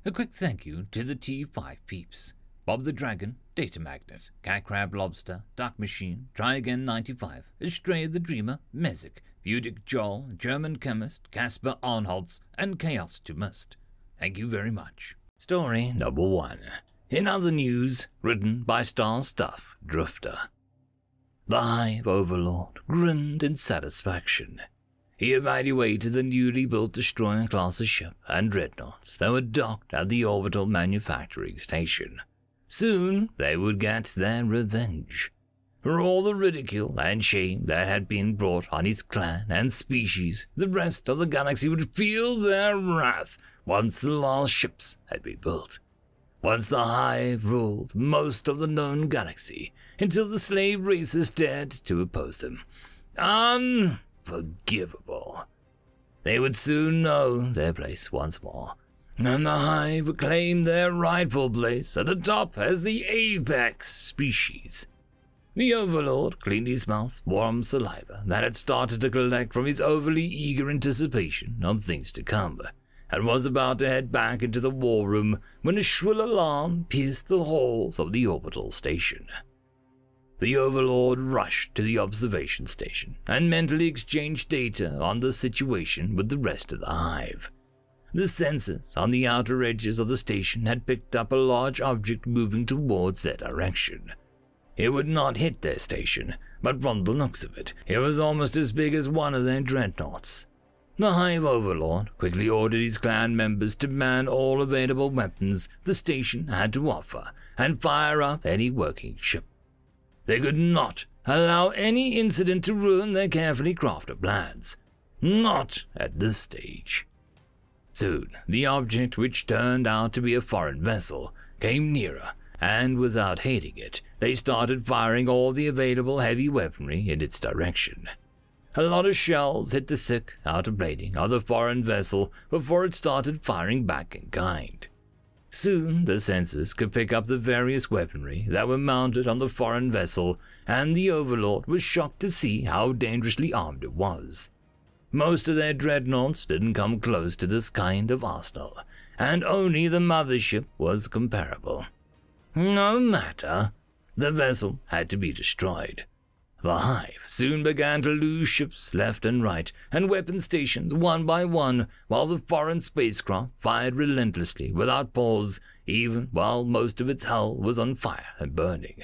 A quick thank you to the T5 peeps. Bob the Dragon, Datamagnet, Cat Crab Lobster, Duck Machine, Try Again 95, Astraya the Dreamer, Mezec, Budic Joel, Germanchemist, Casper Arnholtz, and Chaos to Must. Thank you very much. Story number 1. In other news, written by Star Stuff Drifter. The Hive Overlord grinned in satisfaction. He evaluated the newly built destroyer-class ship and dreadnoughts that were docked at the orbital manufacturing station. Soon they would get their revenge. For all the ridicule and shame that had been brought on his clan and species, the rest of the galaxy would feel their wrath once the last ships had been built. Once the Hive ruled most of the known galaxy, until the slave races dared to oppose them. Unforgivable. They would soon know their place once more, and the Hive would claim their rightful place at the top as the apex species. The Overlord cleaned his mouth, warm saliva that had started to collect from his overly eager anticipation of things to come, and was about to head back into the war room when a shrill alarm pierced the halls of the orbital station. The Overlord rushed to the observation station and mentally exchanged data on the situation with the rest of the Hive. The sensors on the outer edges of the station had picked up a large object moving towards their direction. It would not hit their station, but from the looks of it, it was almost as big as one of their dreadnoughts. The Hive Overlord quickly ordered his clan members to man all available weapons the station had to offer and fire up any working ship. They could not allow any incident to ruin their carefully crafted plans. Not at this stage. Soon, the object, which turned out to be a foreign vessel, came nearer, and without hating it, they started firing all the available heavy weaponry in its direction. A lot of shells hit the thick outer plating of the foreign vessel before it started firing back in kind. Soon, the sensors could pick up the various weaponry that were mounted on the foreign vessel, and the Overlord was shocked to see how dangerously armed it was. Most of their dreadnoughts didn't come close to this kind of arsenal, and only the mothership was comparable. No matter, the vessel had to be destroyed. The Hive soon began to lose ships left and right, and weapon stations one by one, while the foreign spacecraft fired relentlessly without pause, even while most of its hull was on fire and burning.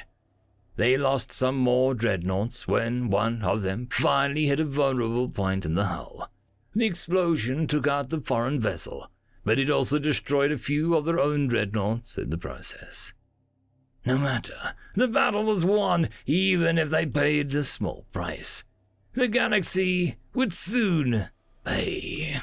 They lost some more dreadnoughts when one of them finally hit a vulnerable point in the hull. The explosion took out the foreign vessel, but it also destroyed a few of their own dreadnoughts in the process. No matter, the battle was won, even if they paid the small price. The galaxy would soon pay.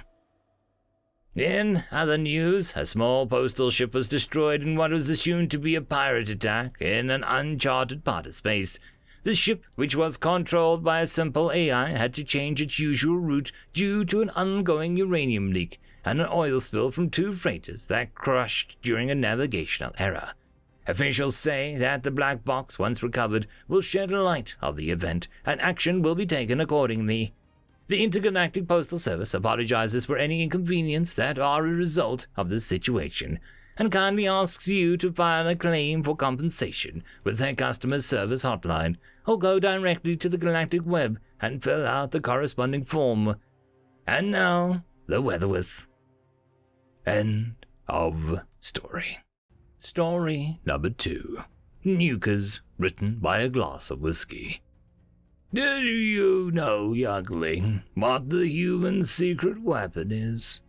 In other news, a small postal ship was destroyed in what was assumed to be a pirate attack in an uncharted part of space. The ship, which was controlled by a simple AI, had to change its usual route due to an ongoing uranium leak and an oil spill from 2 freighters that crashed during a navigational error. Officials say that the black box, once recovered, will shed a light of the event, and action will be taken accordingly. The Intergalactic Postal Service apologizes for any inconvenience that are a result of this situation, and kindly asks you to file a claim for compensation with their customer service hotline, or go directly to the Galactic Web and fill out the corresponding form. And now, the weather with. End of story. Story number 2. Nukers, written by a glass of whiskey. Do you know, youngling, what the human's secret weapon is?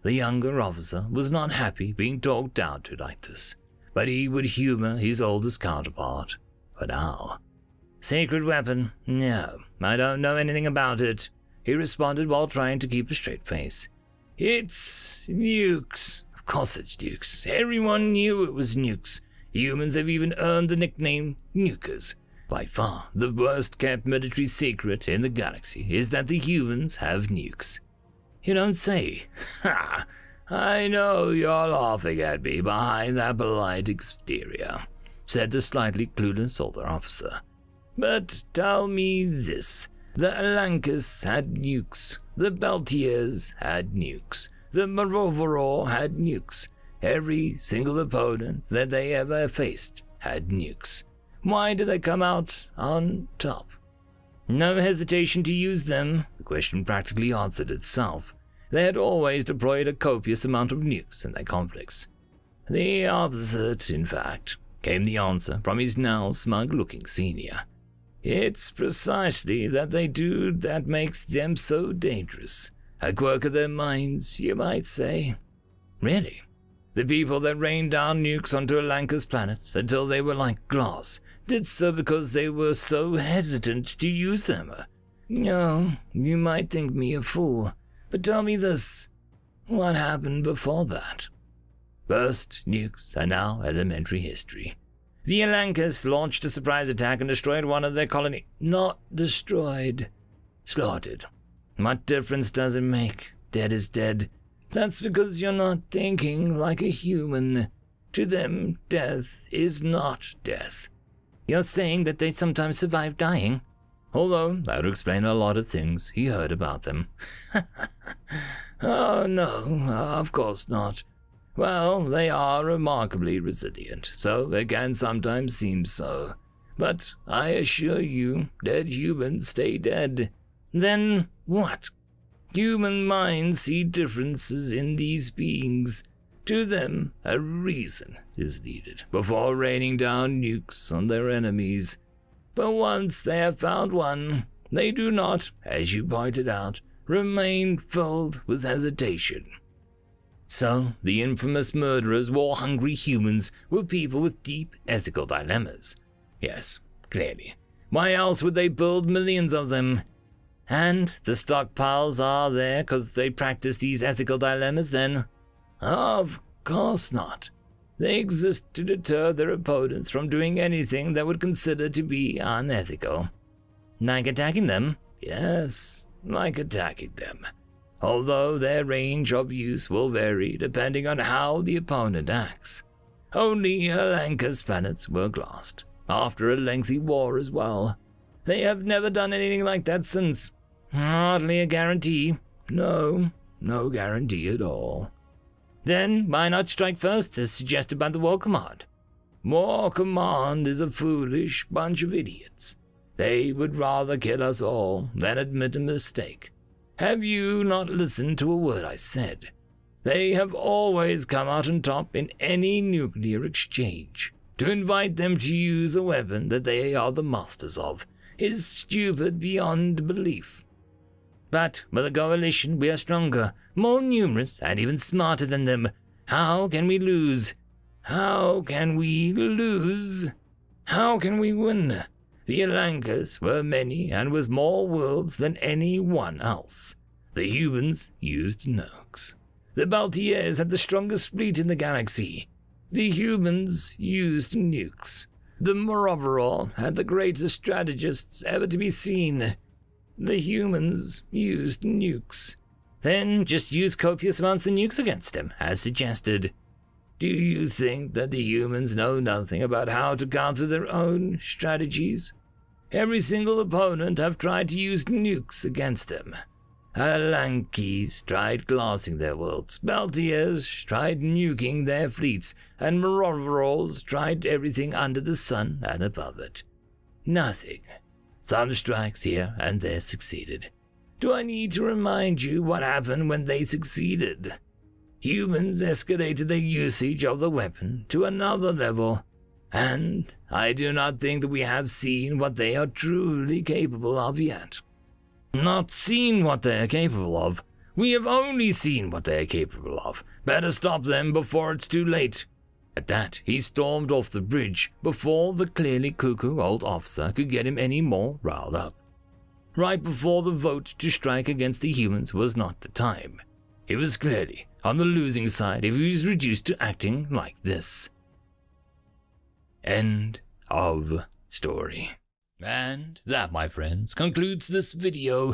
The younger officer was not happy being talked down to like this, but he would humor his oldest counterpart. For now. Secret weapon? No, I don't know anything about it, he responded while trying to keep a straight face. It's nukes. Of course it's nukes. Everyone knew it was nukes. Humans have even earned the nickname Nukers. By far, the worst-kept military secret in the galaxy is that the humans have nukes. You don't say. Ha! I know you're laughing at me behind that polite exterior, said the slightly clueless older officer. But tell me this. The Alancas had nukes. The Beltiers had nukes. The Marovoro had nukes. Every single opponent that they ever faced had nukes. Why did they come out on top? No hesitation to use them. The question practically answered itself. They had always deployed a copious amount of nukes in their conflicts. The opposite, in fact, came the answer from his now smug-looking senior. It's precisely that they do that makes them so dangerous. A quirk of their minds, you might say. Really? The people that rained down nukes onto Alanka's planets until they were like glass did so because they were so hesitant to use them. No, you might think me a fool, but tell me this. What happened before that? First, nukes are now elementary history. The Alankas launched a surprise attack and destroyed one of their colony. Not destroyed. Slaughtered. What difference does it make? Dead is dead. That's because you're not thinking like a human. To them, death is not death. You're saying that they sometimes survive dying? Although, that would explain a lot of things he heard about them. Oh, no, of course not. Well, they are remarkably resilient, so it can sometimes seem so. But I assure you, dead humans stay dead. Then what? Human minds see differences in these beings. To them, a reason is needed before raining down nukes on their enemies. But once they have found one, they do not, as you pointed out, remain filled with hesitation. So, the infamous murderers, war-hungry humans, were people with deep ethical dilemmas. Yes, clearly. Why else would they build millions of them? And the stockpiles are there because they practice these ethical dilemmas then? Of course not. They exist to deter their opponents from doing anything that would consider to be unethical. Like attacking them? Yes, like attacking them. Although their range of use will vary depending on how the opponent acts. Only Alanka's planets were glassed, after a lengthy war as well. They have never done anything like that since. Hardly a guarantee. No guarantee at all. Then why not strike first as suggested by the War Command? War Command is a foolish bunch of idiots. They would rather kill us all than admit a mistake. Have you not listened to a word I said? They have always come out on top in any nuclear exchange. To invite them to use a weapon that they are the masters of is stupid beyond belief. But with a coalition we are stronger, more numerous, and even smarter than them. How can we lose? How can we lose? How can we win? The Alankas were many and with more worlds than anyone else. The humans used nukes. The Baltiers had the strongest fleet in the galaxy. The humans used nukes. The Moroverall had the greatest strategists ever to be seen. The humans used nukes. Then just use copious amounts of nukes against them, as suggested. Do you think that the humans know nothing about how to counter their own strategies? Every single opponent have tried to use nukes against them. Alankis tried glassing their worlds, Baltiers tried nuking their fleets, and Moroveralls tried everything under the sun and above it. Nothing. Some strikes here and there succeeded. Do I need to remind you what happened when they succeeded? Humans escalated their usage of the weapon to another level, and I do not think that we have seen what they are truly capable of yet. Not seen what they are capable of. We have only seen what they are capable of. Better stop them before it's too late. At that, he stormed off the bridge before the clearly cuckoo old officer could get him any more riled up. Right before the vote to strike against the humans was not the time. He was clearly on the losing side if he was reduced to acting like this. End of story. And that, my friends, concludes this video.